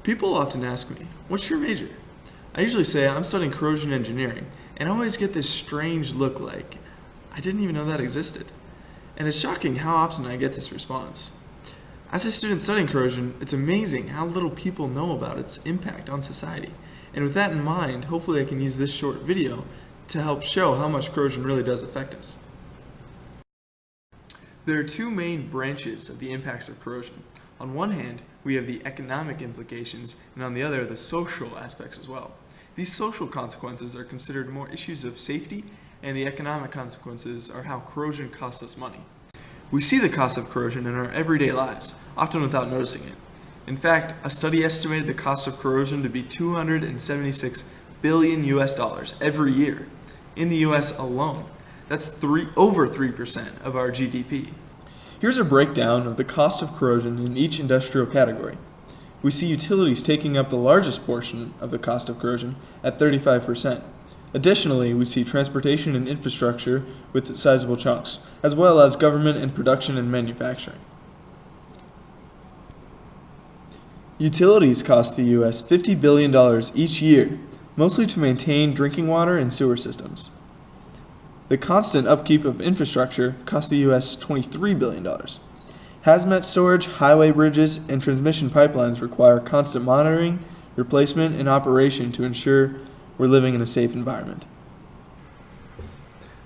People often ask me, what's your major? I usually say I'm studying corrosion engineering, and I always get this strange look like, I didn't even know that existed. And it's shocking how often I get this response. As a student studying corrosion, it's amazing how little people know about its impact on society. And with that in mind, hopefully I can use this short video to help show how much corrosion really does affect us. There are two main branches of the impacts of corrosion. On one hand, we have the economic implications, and on the other, the social aspects as well. These social consequences are considered more issues of safety, and the economic consequences are how corrosion costs us money. We see the cost of corrosion in our everyday lives, often without noticing it. In fact, a study estimated the cost of corrosion to be $276 billion every year. In the US alone, that's over 3% of our GDP. Here's a breakdown of the cost of corrosion in each industrial category. We see utilities taking up the largest portion of the cost of corrosion at 35%. Additionally, we see transportation and infrastructure with sizable chunks, as well as government and production and manufacturing. Utilities cost the U.S. $50 billion each year, mostly to maintain drinking water and sewer systems. The constant upkeep of infrastructure cost the U.S. $23 billion. Hazmat storage, highway bridges, and transmission pipelines require constant monitoring, replacement, and operation to ensure we're living in a safe environment.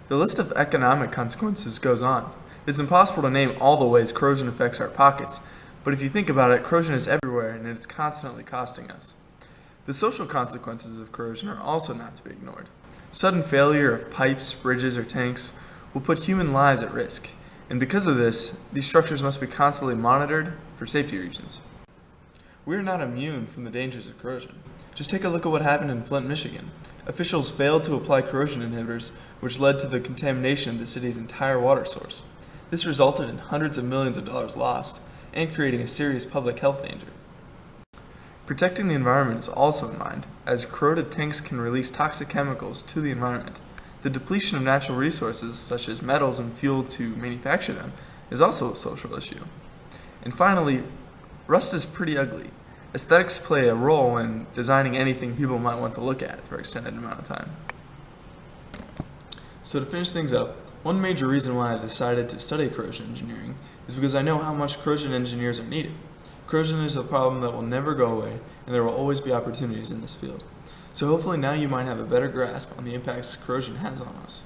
The list of economic consequences goes on. It's impossible to name all the ways corrosion affects our pockets, but if you think about it, corrosion is everywhere and it's constantly costing us. The social consequences of corrosion are also not to be ignored. Sudden failure of pipes, bridges, or tanks will put human lives at risk, and because of this, these structures must be constantly monitored for safety reasons. We are not immune from the dangers of corrosion. Just take a look at what happened in Flint, Michigan. Officials failed to apply corrosion inhibitors, which led to the contamination of the city's entire water source. This resulted in hundreds of millions of dollars lost and creating a serious public health danger. Protecting the environment is also in mind, as corroded tanks can release toxic chemicals to the environment. The depletion of natural resources, such as metals and fuel to manufacture them, is also a social issue. And finally, rust is pretty ugly. Aesthetics play a role in designing anything people might want to look at for an extended amount of time. So to finish things up, one major reason why I decided to study corrosion engineering is because I know how much corrosion engineers are needed. Corrosion is a problem that will never go away, and there will always be opportunities in this field. So hopefully now you might have a better grasp on the impacts corrosion has on us.